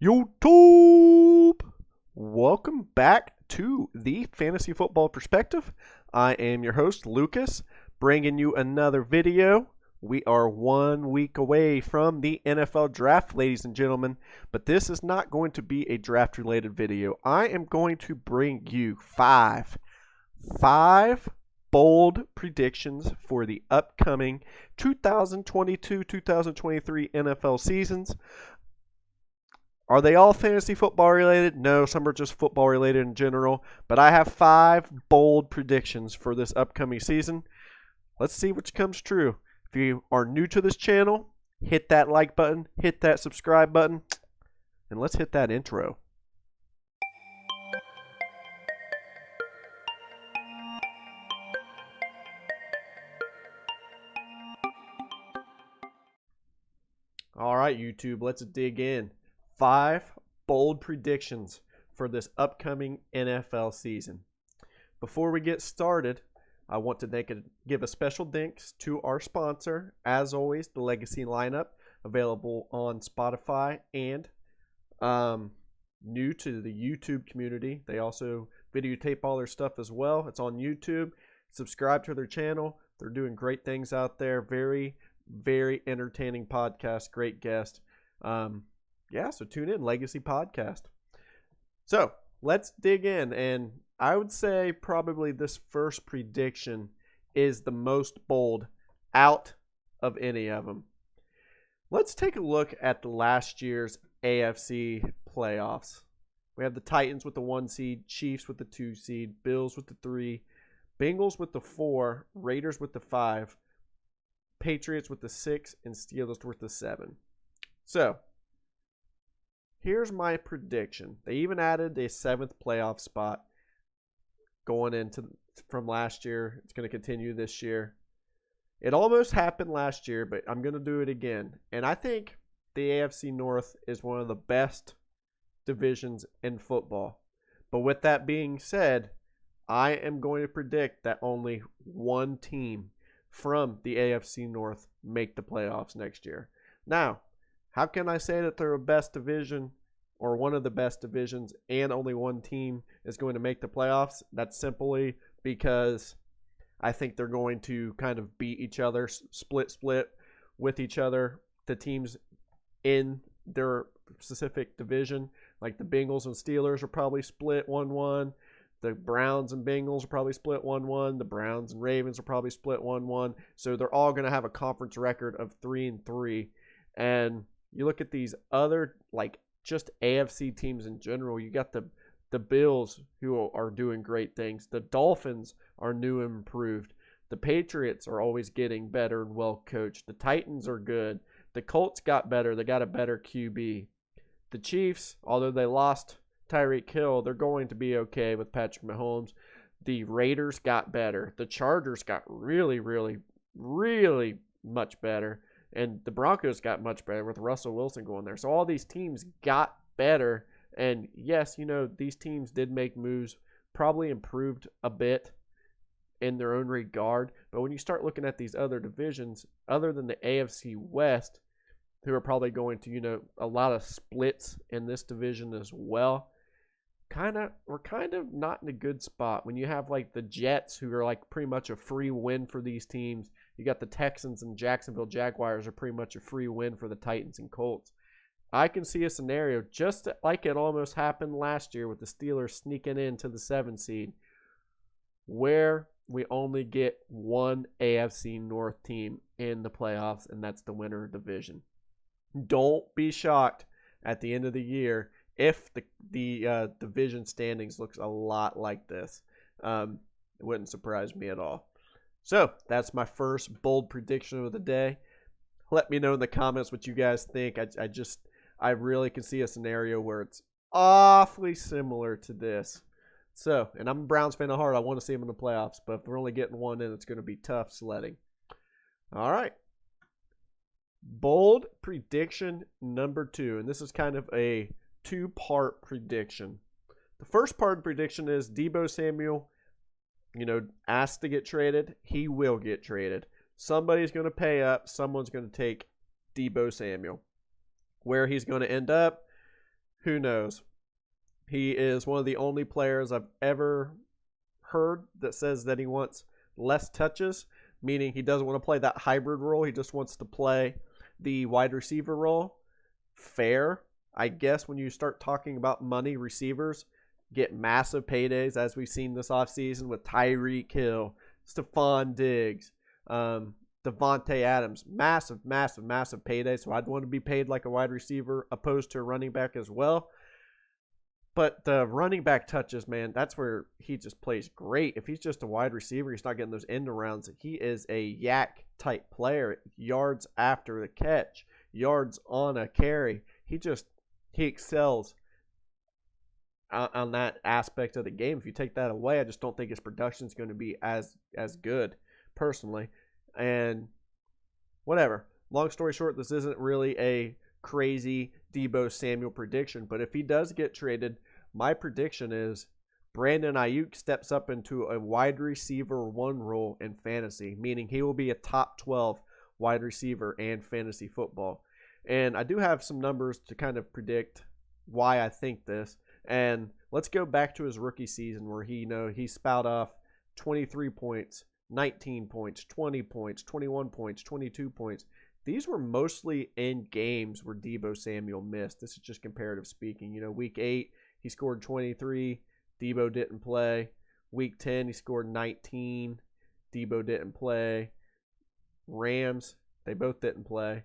YouTube! Welcome back to the Fantasy Football Perspective. I am your host, Lucas, bringing you another video. We are 1 week away from the NFL Draft, ladies and gentlemen, but this is not going to be a draft-related video. I am going to bring you five bold predictions for the upcoming 2022-2023 NFL seasons. Are they all fantasy football related? No, some are just football related in general. But I have 5 bold predictions for this upcoming season. Let's see which comes true. If you are new to this channel, hit that like button, hit that subscribe button, and let's hit that intro. All right, YouTube, let's dig in. 5 bold predictions for this upcoming NFL season. Before we get started, I want to give a special thanks to our sponsor, as always, the Legacy Lineup, available on Spotify and new to the YouTube community. They also videotape all their stuff as well. It's on YouTube. Subscribe to their channel. They're doing great things out there. Very, very entertaining podcast. Great guest. So tune in, Legacy Podcast. So let's dig in, and I would say probably this first prediction is the most bold out of any of them. Let's take a look at the last year's AFC playoffs. We have the Titans with the 1 seed, Chiefs with the 2 seed, Bills with the 3, Bengals with the 4, Raiders with the 5, Patriots with the 6, and Steelers with the 7. So here's my prediction. They even added a 7th playoff spot going into from last year. It's going to continue this year. It almost happened last year, but I'm going to do it again. And I think the AFC North is one of the best divisions in football. But with that being said, I am going to predict that only one team from the AFC North make the playoffs next year. Now, how can I say that they're a best division or one of the best divisions and only one team is going to make the playoffs? That's simply because I think they're going to kind of beat each other, split with each other, the teams in their specific division. Like the Bengals and Steelers are probably split 1-1. The Browns and Bengals are probably split 1-1. The Browns and Ravens are probably split 1-1. So they're all going to have a conference record of 3-3. And you look at these other, like, just AFC teams in general. You got the Bills, who are doing great things. The Dolphins are new and improved. The Patriots are always getting better and well coached. The Titans are good. The Colts got better. They got a better QB. The Chiefs, although they lost Tyreek Hill, they're going to be okay with Patrick Mahomes. The Raiders got better. The Chargers got really, really, really much better. And the Broncos got much better with Russell Wilson going there. So all these teams got better. And yes, these teams did make moves, probably improved a bit in their own regard. But when you start looking at these other divisions, other than the AFC West, who are probably going to, a lot of splits in this division as well, we're kind of not in a good spot. When you have like the Jets, who are like pretty much a free win for these teams. You got the Texans and Jacksonville Jaguars are pretty much a free win for the Titans and Colts. I can see a scenario just like it almost happened last year with the Steelers sneaking into the 7 seed, where we only get one AFC North team in the playoffs, and that's the winner of division. Don't be shocked at the end of the year if the division standings looks a lot like this. It wouldn't surprise me at all. So that's my first bold prediction of the day. Let me know in the comments what you guys think. I really can see a scenario where it's awfully similar to this. So, and I'm a Browns fan at heart. I want to see them in the playoffs, but if we're only getting one in, it's going to be tough sledding. All right. Bold prediction number 2, and this is kind of a 2-part prediction. The first part of the prediction is Deebo Samuel, asked to get traded. He will get traded. Somebody's going to pay up. Someone's going to take Deebo Samuel. Where he's going to end up, Who knows? He is one of the only players I've ever heard that says that he wants less touches, meaning he doesn't want to play that hybrid role. He just wants to play the wide receiver role. Fair, I guess, when you start talking about money. Receivers get massive paydays, as we've seen this offseason with Tyreek Hill, Stephon Diggs, Devontae Adams. Massive paydays. So I'd want to be paid like a wide receiver opposed to a running back as well. But the running back touches, man, that's where he just plays great. If he's just a wide receiver, he's not getting those end arounds. He is a yak type player. Yards after the catch, yards on a carry. He excels on that aspect of the game. If you take that away, I just don't think his production is going to be as good, personally. And whatever. Long story short, this isn't really a crazy Deebo Samuel prediction, but if he does get traded, my prediction is Brandon Ayuk steps up into a wide receiver 1 role in fantasy, meaning he will be a top 12 wide receiver in fantasy football. And I do have some numbers to kind of predict why I think this. And let's go back to his rookie season where he spout off 23 points, 19 points, 20 points, 21 points, 22 points. These were mostly in games where Deebo Samuel missed. This is just comparative speaking. Week 8, he scored 23. Deebo didn't play. Week 10, he scored 19. Deebo didn't play. Rams, they both didn't play.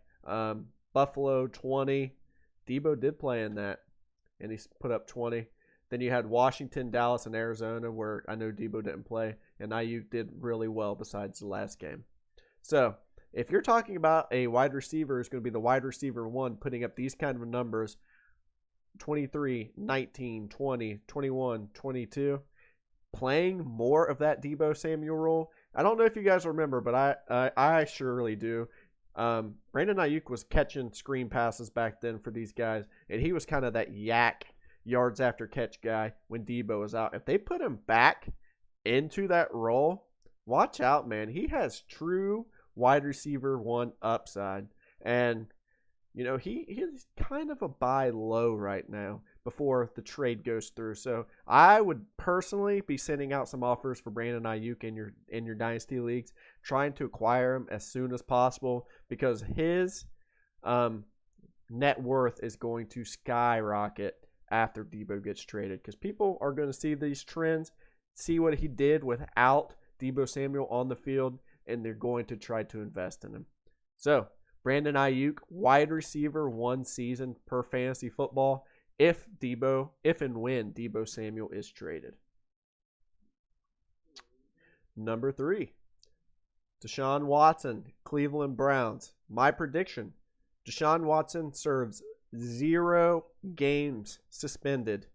Buffalo, 20. Deebo did play in that, and he put up 20. Then you had Washington, Dallas, and Arizona, where I know Deebo didn't play, and Ayuk did really well besides the last game. So if you're talking about a wide receiver who's going to be the wide receiver 1 putting up these kind of numbers, 23, 19, 20, 21, 22, playing more of that Deebo Samuel role. I don't know if you guys remember, but I surely do. Brandon Ayuk was catching screen passes back then for these guys, and he was kind of that yak yards after catch guy when Deebo was out. If they put him back into that role, watch out, man. He has true wide receiver 1 upside. And, he's kind of a buy low right now before the trade goes through. So I would personally be sending out some offers for Brandon Ayuk in your dynasty leagues, trying to acquire him as soon as possible because his net worth is going to skyrocket after Deebo gets traded because people are going to see these trends, see what he did without Deebo Samuel on the field, and they're going to try to invest in him. So Brandon Ayuk, wide receiver 1 season per fantasy football if and when Deebo Samuel is traded. Number 3, Deshaun Watson, Cleveland Browns. My prediction, Deshaun Watson serves 0 games suspended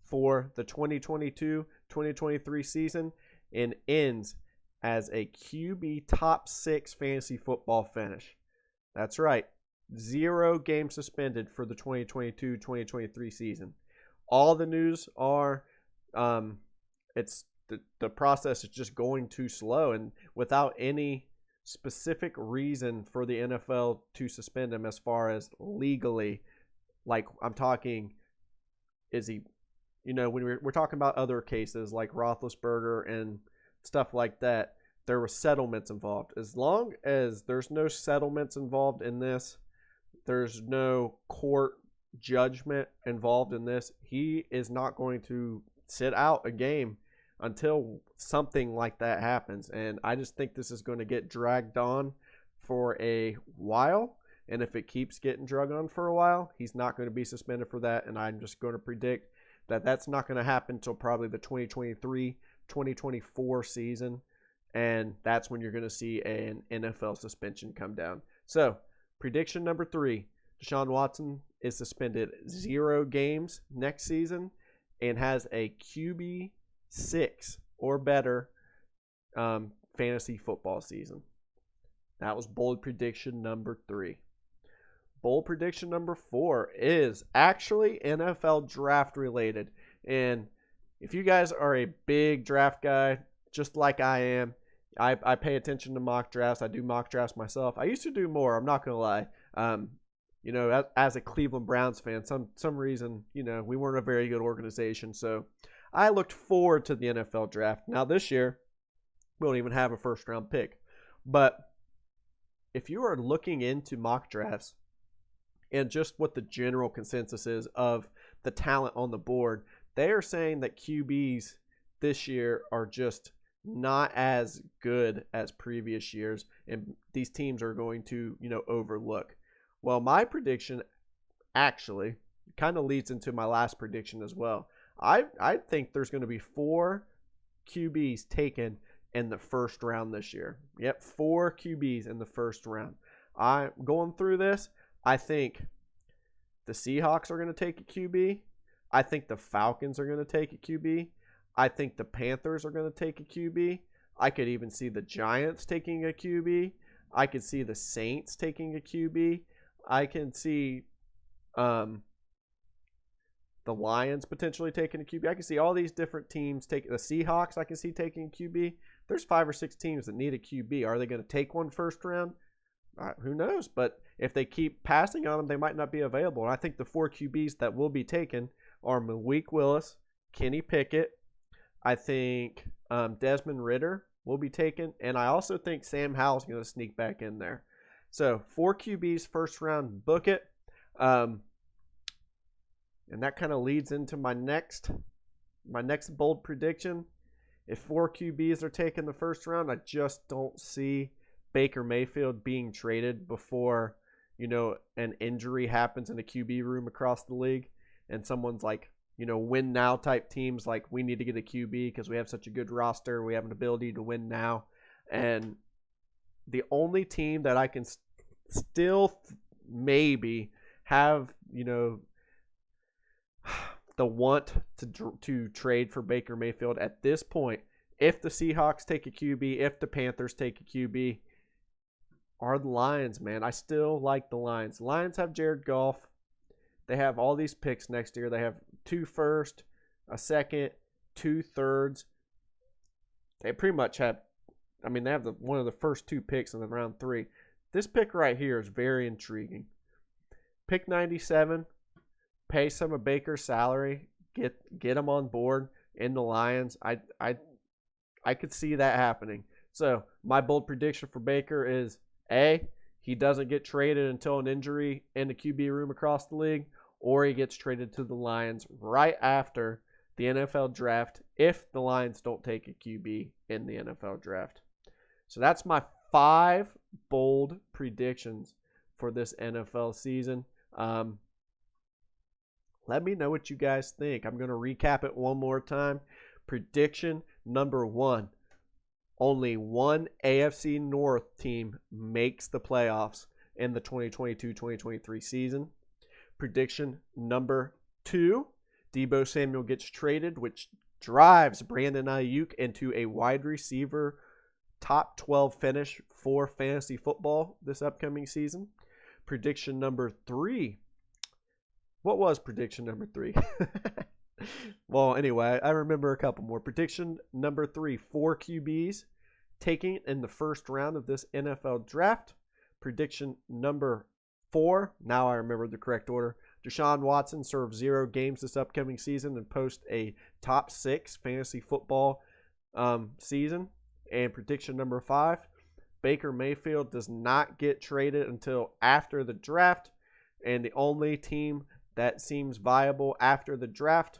for the 2022-2023 season and ends as a QB top 6 fantasy football finish. That's right. 0 games suspended for the 2022-2023 season. All the news are it's the process is just going too slow, and without any specific reason for the NFL to suspend him as far as legally, like I'm talking, is he, when we're talking about other cases like Roethlisberger and stuff like that, there were settlements involved. As long as there's no settlements involved in this, there's no court judgment involved in this, he is not going to sit out a game until something like that happens. And I just think this is going to get dragged on for a while. And if it keeps getting dragged on for a while, he's not going to be suspended for that. And I'm just going to predict that that's not going to happen until probably the 2023-2024 season. And that's when you're going to see an NFL suspension come down. So, prediction number 3, Deshaun Watson is suspended 0 games next season and has a QB 6 or better fantasy football season. That was bold prediction number 3. Bold prediction number 4 is actually NFL draft related. And if you guys are a big draft guy, just like I am, I pay attention to mock drafts. I do mock drafts myself. I used to do more. I'm not going to lie. you know, as a Cleveland Browns fan, some reason, you know, we weren't a very good organization. So I looked forward to the NFL draft. Now this year, we don't even have a first round pick. But if you are looking into mock drafts and just what the general consensus is of the talent on the board, they are saying that QBs this year are just not as good as previous years, and these teams are going to, you know, overlook. Well, my prediction actually kind of leads into my last prediction as well. I think there's going to be 4 QBs taken in the first round this year. Yep, 4 QBs in the first round. I'm going through this. I think the Seahawks are going to take a QB. I think the Falcons are going to take a QB. I think the Panthers are going to take a QB. I could even see the Giants taking a QB. I could see the Saints taking a QB. I can see the Lions potentially taking a QB. I can see all these different teams taking the Seahawks. I can see taking a QB. There's 5 or 6 teams that need a QB. Are they going to take one first round? Who knows? But if they keep passing on them, they might not be available. And I think the 4 QBs that will be taken are Malik Willis, Kenny Pickett. I think Desmond Ridder will be taken. And I also think Sam Howell's going to sneak back in there. So 4 QBs first round, book it. And that kind of leads into my next bold prediction. If 4 QBs are taken the first round, I just don't see Baker Mayfield being traded before, you know, an injury happens in the QB room across the league and someone's like, you know, win now type teams like, we need to get a QB because we have such a good roster. We have an ability to win now. And the only team that I can still maybe have, you know, the want to trade for Baker Mayfield at this point, if the Seahawks take a QB, if the Panthers take a QB, are the Lions, man. I still like the Lions. The Lions have Jared Goff. They have all these picks next year. They have 2 first, a second, 2 thirds. They pretty much have, I mean, they have one of the first 2 picks in the round 3. This pick right here is very intriguing. Pick 97, pay some of Baker's salary, get him on board in the Lions. I could see that happening. So my bold prediction for Baker is A, he doesn't get traded until an injury in the QB room across the league, or he gets traded to the Lions right after the NFL draft if the Lions don't take a QB in the NFL draft. So that's my 5 bold predictions for this NFL season. Let me know what you guys think. I'm going to recap it one more time. Prediction number 1. Only one AFC North team makes the playoffs in the 2022-2023 season. Prediction number 2. Deebo Samuel gets traded, which drives Brandon Ayuk into a wide receiver top 12 finish for fantasy football this upcoming season. Prediction number 3. What was prediction number 3? Well, anyway, I remember a couple more. Prediction number 3, 4 QBs taking in the first round of this NFL draft. Prediction number 4, now I remember the correct order. Deshaun Watson serves 0 games this upcoming season and post a top 6 fantasy football season. And prediction number 5, Baker Mayfield does not get traded until after the draft. And the only team that seems viable after the draft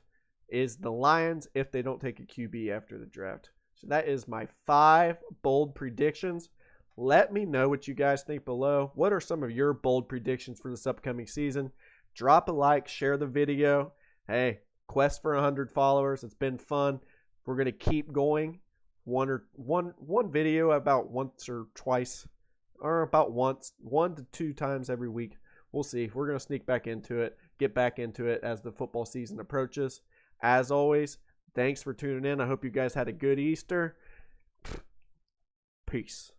is the Lions if they don't take a QB after the draft. So that is my 5 bold predictions. Let me know what you guys think below. What are some of your bold predictions for this upcoming season? Drop a like, share the video. Hey, quest for 100 followers. It's been fun. We're going to keep going. One video about once or twice, or about once, 1 to 2 times every week. We'll see. We're going to sneak back into it, get back into it as the football season approaches. As always, thanks for tuning in. I hope you guys had a good Easter. Peace.